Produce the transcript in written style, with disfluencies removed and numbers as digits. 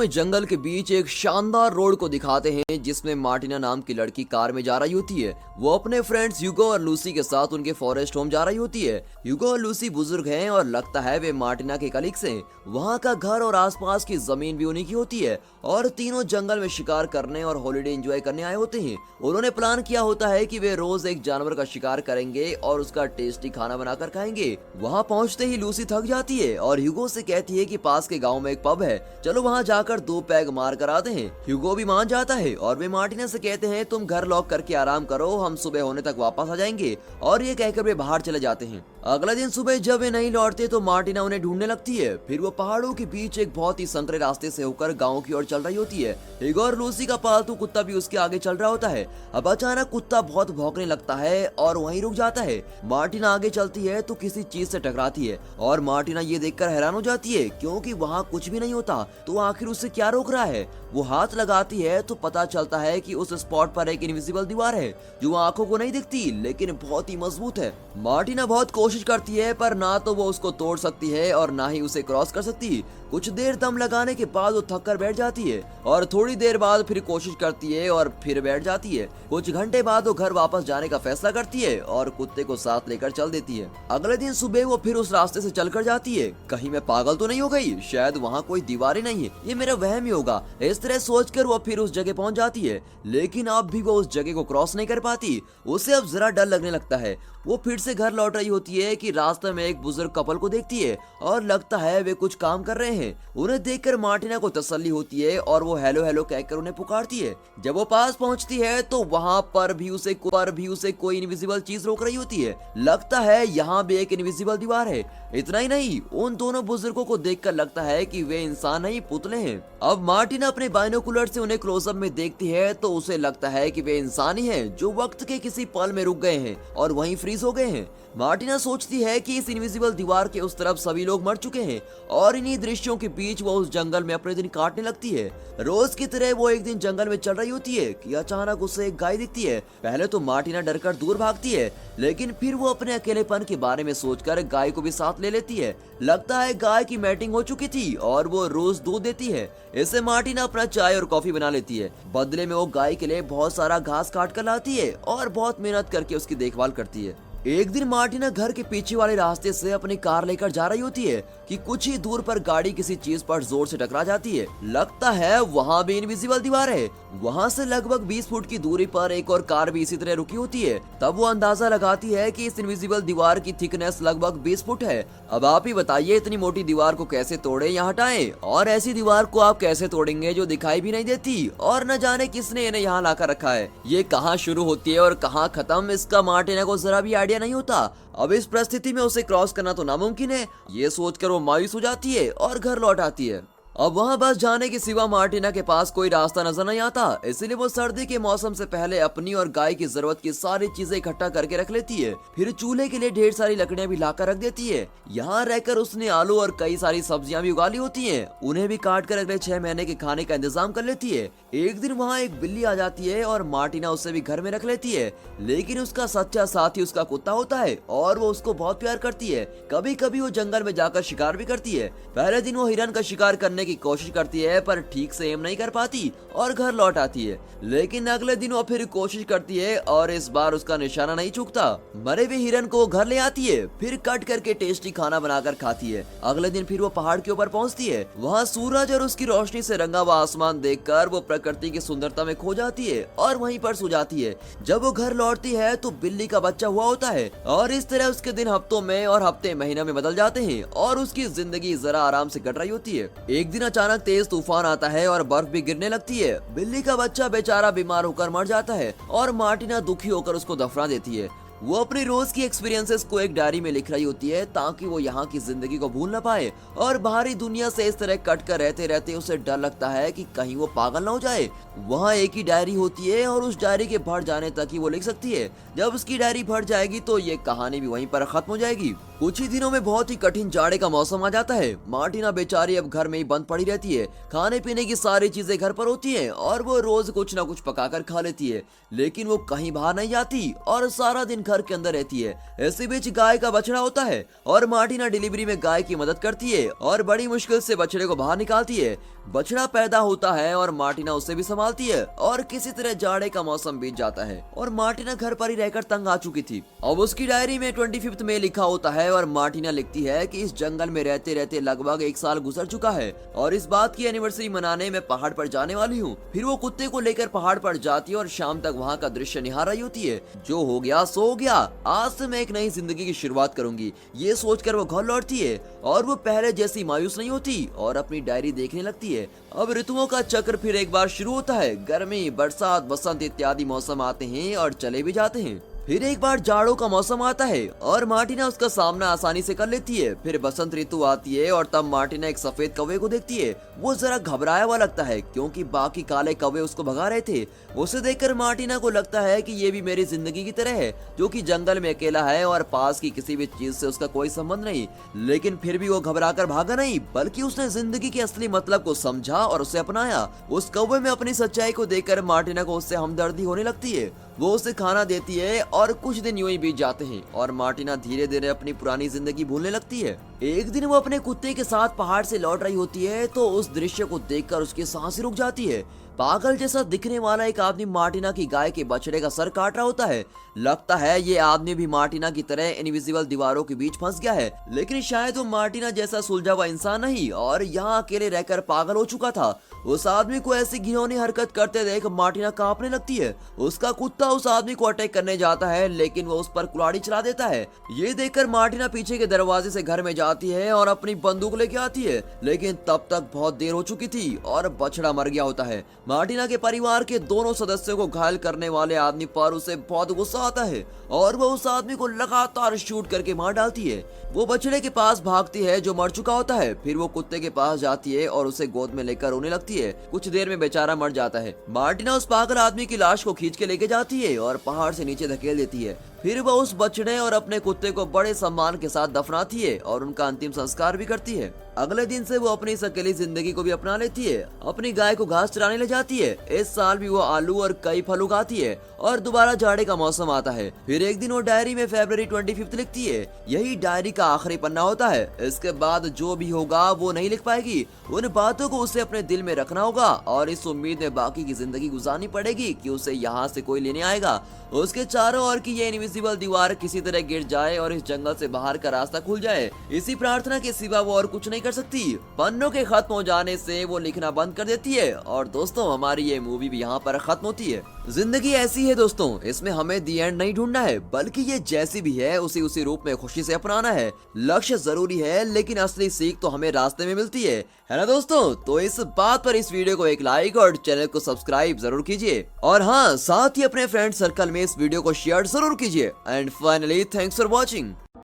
जंगल के बीच एक शानदार रोड को दिखाते हैं जिसमें मार्टिना नाम की लड़की कार में जा रही होती है। वो अपने फ्रेंड्स ह्यूगो और लूसी के साथ उनके फॉरेस्ट होम जा रही होती है। ह्यूगो और लूसी बुजुर्ग हैं और लगता है वे मार्टिना के कलीग्स हैं। वहाँ का घर और आसपास की जमीन भी उन्हीं की होती है और तीनों जंगल में शिकार करने और हॉलिडे एंजॉय करने आए होते हैं। उन्होंने प्लान किया होता है कि वे रोज एक जानवर का शिकार करेंगे और उसका टेस्टी खाना बनाकर खाएंगे। वहाँ पहुँचते ही लूसी थक जाती है और ह्यूगो से कहती है कि पास के गाँव में एक पब है, चलो वहाँ जाकर 2 पैग मार कर आते हैं। ह्यूगो भी मान जाता है और वे मार्टिना से कहते हैं तुम घर लॉक करके आराम करो, हम सुबह होने तक वापस आ जाएंगे। और ये कहकर वे बाहर चले जाते हैं। अगले दिन सुबह जब वे नहीं लौटते तो मार्टिना उन्हें ढूंढने लगती है। फिर वो पहाड़ों के बीच एक बहुत ही संकरे रास्ते से होकर गाँव की ओर चल रही होती है। ह्यूगो और लूसी का पालतू कुत्ता भी उसके आगे चल रहा होता है। अब अचानक कुत्ता बहुत भौंकने लगता है और वहीं रुक जाता है। मार्टिना आगे चलती है तो किसी चीज से टकराती है और मार्टिना ये देखकर हैरान हो जाती है क्योंकि वहाँ कुछ भी नहीं होता। तो आखिर उसे क्या रोक रहा है? वो हाथ लगाती है तो पता चलता है कि उस स्पॉट पर एक इनविजिबल दीवार है जो आंखों को नहीं दिखती लेकिन बहुत ही मजबूत है। मार्टिना बहुत कोशिश करती है पर ना तो वो उसको तोड़ सकती है और ना ही उसे क्रॉस कर सकती। कुछ देर दम लगाने के बाद वो थक कर बैठ जाती है और थोड़ी देर बाद फिर कोशिश करती है और फिर बैठ जाती है। कुछ घंटे बाद वो घर वापस जाने का फैसला करती है और कुत्ते को साथ लेकर चल देती है। अगले दिन सुबह वो फिर उस रास्ते से चलकर जाती है। कहीं मैं पागल तो नहीं हो गई? शायद वहाँ कोई दीवार ही नहीं है, ये मेरा वहम ही होगा। इस तरह सोचकर वो फिर उस जगह पहुंच जाती है लेकिन अब भी वो उस जगह को क्रॉस नहीं कर पाती। उसे अब जरा डर लगने लगता है। वो फिर से घर लौट रही होती है कि रास्ते में एक बुजुर्ग कपल को देखती है और लगता है वे कुछ काम कर रहे हैं। उन्हें देखकर मार्टिना को तसल्ली होती है और वो हेलो हेलो कहकर उन्हें पुकारती है। जब वो पास पहुंचती है तो वहां पर भी उसे कोई इनविजिबल चीज रोक रही होती है। लगता है यहाँ भी एक इनविजिबल दीवार है। इतना ही नहीं, उन दोनों बुजुर्गों को देखकर लगता है कि वे इंसान नहीं पुतले हैं। अब मार्टिना अपने बाइनोकुलर से उन्हें क्लोजअप में देखती है तो उसे लगता है कि वे इंसान ही हैं जो वक्त के किसी पल में रुक गए हैं और वहीं फ्रीज हो गए हैं। मार्टिना सोचती है कि इस इनविजिबल दीवार के उस तरफ सभी लोग मर चुके हैं और इन्हीं दृश्यों के बीच वो उस जंगल में अपने दिन काटने लगती है। रोज की तरह वो एक दिन जंगल में चल रही होती है कि अचानक उसे एक गाय दिखती है। पहले तो मार्टिना डरकर दूर भागती है लेकिन फिर वो अपने अकेलेपन के बारे में सोचकर गाय को भी साथ ले लेती है। लगता है गाय की मैटिंग हो चुकी थी और वो रोज दूध देती है। इससे मार्टिना अपना चाय और कॉफी बना लेती है। बदले में वो गाय के लिए बहुत सारा घास काट कर लाती है और बहुत मेहनत करके उसकी देखभाल करती है। एक दिन मार्टिना घर के पीछे वाले रास्ते से अपनी कार लेकर जा रही होती है कि कुछ ही दूर पर गाड़ी किसी चीज पर जोर से टकरा जाती है। लगता है वहाँ भी इनविजिबल दीवार है। वहाँ से लगभग 20 फुट की दूरी पर एक और कार भी इसी तरह रुकी होती है। तब वो अंदाजा लगाती है कि इस इनविजिबल दीवार की थिकनेस लगभग 20 फुट है। अब आप ही बताइए इतनी मोटी दीवार को कैसे तोड़े या हटाएं? और ऐसी दीवार को आप कैसे तोड़ेंगे जो दिखाई भी नहीं देती और न जाने किसने इन्हें यहाँ लाकर रखा है? ये कहाँ शुरू होती है और कहाँ खत्म, इसका मार्टिना को जरा भी आइडिया नहीं होता। अब इस परिस्थिति में उसे क्रॉस करना तो नामुमकिन है। ये सोचकर वो मायूस हो जाती है और घर लौट आती है। अब वहाँ बस जाने के सिवा मार्टिना के पास कोई रास्ता नजर नहीं आता, इसलिए वो सर्दी के मौसम से पहले अपनी और गाय की जरूरत की सारी चीजें इकट्ठा करके रख लेती है। फिर चूल्हे के लिए ढेर सारी लकड़ियां भी लाकर रख देती है। यहाँ रहकर उसने आलू और कई सारी सब्जियां भी उगा ली होती हैं। उन्हें भी काट कर अगले 6 महीने के खाने का इंतजाम कर लेती है। एक दिन वहाँ एक बिल्ली आ जाती है और मार्टिना उसे भी घर में रख लेती है लेकिन उसका सच्चा साथी उसका कुत्ता होता है और वो उसको बहुत प्यार करती है। कभी कभी वो जंगल में जाकर शिकार भी करती है। पहले दिन वो हिरन का शिकार करने की कोशिश करती है पर ठीक से एम नहीं कर पाती और घर लौट आती है। लेकिन अगले दिन वो फिर कोशिश करती है और इस बार उसका निशाना नहीं चूकता। मरे हुए हिरन को घर ले आती है, फिर कट करके टेस्टी खाना बनाकर खाती है। अगले दिन फिर वो पहाड़ के ऊपर पहुंचती है। वहाँ सूरज और उसकी रोशनी से रंगा हुआ आसमान देखकर वो प्रकृति की सुंदरता में खो जाती है और वहीं पर सो जाती है। जब वो घर लौटती है तो बिल्ली का बच्चा हुआ होता है और इस तरह उसके दिन हफ्तों में और हफ्ते महीनों में बदल जाते हैं और उसकी जिंदगी जरा आराम से कट रही होती है। एक दिन अचानक तेज तूफान आता है और बर्फ भी गिरने लगती है। बिल्ली का बच्चा बेचारा बीमार होकर मर जाता है और मार्टिना दुखी होकर उसको दफना देती है। वो अपनी रोज की एक्सपीरियंसेस को एक डायरी में लिख रही होती है ताकि वो यहाँ की जिंदगी को भूल ना पाए और बाहरी दुनिया से इस तरह कट कर रहते रहते उसे डर लगता है कि कहीं वो पागल ना हो जाए। वहाँ एक ही डायरी होती है और उस डायरी के भर जाने तक ही वो लिख सकती है। जब उसकी डायरी भर जाएगी तो ये कहानी भी वहीं पर खत्म हो जाएगी। कुछ ही दिनों में बहुत ही कठिन जाड़े का मौसम आ जाता है। मार्टिना बेचारी अब घर में ही बंद पड़ी रहती है। खाने पीने की सारी चीजें घर पर होती हैं और वो रोज कुछ ना कुछ पकाकर खा लेती है लेकिन वो कहीं बाहर नहीं जाती और सारा दिन घर के अंदर रहती है। इसी बीच गाय का बछड़ा होता है और मार्टिना डिलीवरी में गाय की मदद करती है और बड़ी मुश्किल से बछड़े को बाहर निकालती है। बछड़ा पैदा होता है और मार्टिना उसे भी संभालती है और किसी तरह जाड़े का मौसम बीत जाता है और मार्टिना घर पर ही रहकर तंग आ चुकी थी। अब उसकी डायरी में 25 मई लिखा होता है और मार्टिना लिखती है कि इस जंगल में रहते रहते लगभग 1 साल गुजर चुका है और इस बात की एनिवर्सरी मनाने मैं पहाड़ पर जाने वाली हूँ। फिर वो कुत्ते को लेकर पहाड़ पर जाती है और शाम तक वहाँ का दृश्य निहार रही होती है। जो हो गया सो हो गया, आज से मैं एक नई जिंदगी की शुरुआत करूंगी, ये सोचकर वो घर लौटती है और वो पहले जैसी मायूस नहीं होती और अपनी डायरी देखने लगती है। अब ऋतुओं का चक्र फिर एक बार शुरू होता है। गर्मी, बरसात, बसंत इत्यादि मौसम आते हैं और चले भी जाते हैं। फिर एक बार जाड़ों का मौसम आता है और मार्टिना उसका सामना आसानी से कर लेती है। फिर बसंत ऋतु आती है और तब मार्टिना एक सफेद कौवे को देखती है। वो जरा घबराया हुआ लगता है क्योंकि बाकी काले कौवे उसको भगा रहे थे। उसे देखकर मार्टिना को लगता है कि ये भी मेरी जिंदगी की तरह है, जो कि जंगल में अकेला है और पास की किसी भी चीज से उसका कोई संबंध नहीं। लेकिन फिर भी वो घबराकर भागा नहीं, बल्कि उसने जिंदगी के असली मतलब को समझा और उसे अपनाया। उस कौवे में अपनी सच्चाई को देखकर मार्टिना को उससे हमदर्दी होने लगती है। वो उसे खाना देती है और कुछ दिन यूं ही बीत जाते हैं और मार्टिना धीरे धीरे अपनी पुरानी जिंदगी भूलने लगती है। एक दिन वो अपने कुत्ते के साथ पहाड़ से लौट रही होती है तो उस दृश्य को देखकर उसकी सांसें रुक जाती है। पागल जैसा दिखने वाला एक आदमी मार्टिना की गाय के बछड़े का सर काट रहा होता है। लगता है ये आदमी भी मार्टिना की तरह इनविजिबल दीवारों के बीच फंस गया है, लेकिन शायद वो मार्टिना जैसा सुलझा हुआ इंसान नहीं और यहाँ अकेले रहकर पागल हो चुका था। उस आदमी को ऐसी घिनौनी हरकत करते देख मार्टिना कांपने लगती है। उसका कुत्ता उस आदमी को अटैक करने जाता है, लेकिन वो उस पर कुल्हाड़ी चला देता है। ये देखकर मार्टिना पीछे के दरवाजे से घर में जाती है और अपनी बंदूक लेके आती है, लेकिन तब तक बहुत देर हो चुकी थी और बछड़ा मर गया होता है। मार्टिना के परिवार के दोनों सदस्यों को घायल करने वाले आदमी पर उसे बहुत गुस्सा आता है और वो उस आदमी को लगातार शूट करके मार डालती है। वो बछड़े के पास भागती है जो मर चुका होता है। फिर वो कुत्ते के पास जाती है और उसे गोद में लेकर रोने लगती है। कुछ देर में बेचारा मर जाता है। मार्टिना उस पागल आदमी की लाश को खींच के लेके जाती है और पहाड़ से नीचे धकेल देती है। फिर वह उस बछड़े और अपने कुत्ते को बड़े सम्मान के साथ दफनाती है और उनका अंतिम संस्कार भी करती है। अगले दिन से वो अपनी इस अकेली जिंदगी को भी अपना लेती है। अपनी गाय को घास चराने ले जाती है। इस साल भी वो आलू और कई फल उगाती है और दोबारा जाड़े का मौसम आता है। फिर एक दिन वो डायरी में फरवरी 25 लिखती है। यही डायरी का आखिरी पन्ना होता है। इसके बाद जो भी होगा वो नहीं लिख पाएगी। उन बातों को उसे अपने दिल में रखना होगा और इस उम्मीद में बाकी की जिंदगी गुजारनी पड़ेगी कि उसे यहाँ से कोई लेने आएगा। उसके चारों ओर की ये इनविजिबल दीवार किसी तरह गिर जाए और इस जंगल से बाहर का रास्ता खुल जाए। इसी प्रार्थना के सिवा वो और कुछ नहीं कर सकती। पन्नों के खत्म हो जाने से वो लिखना बंद कर देती है और दोस्तों हमारी ये मूवी भी यहाँ पर खत्म होती है। जिंदगी ऐसी है दोस्तों, इसमें हमें दी एंड नहीं ढूंढना है, बल्कि ये जैसी भी है उसी रूप में खुशी से अपनाना है। लक्ष्य जरूरी है लेकिन असली सीख तो हमें रास्ते में मिलती है ना दोस्तों। तो इस बात पर इस वीडियो को एक लाइक और चैनल को सब्सक्राइब जरूर कीजिए और हाँ, साथ ही अपने फ्रेंड सर्कल में इस वीडियो को शेयर जरूर कीजिए। And finally thanks for watching.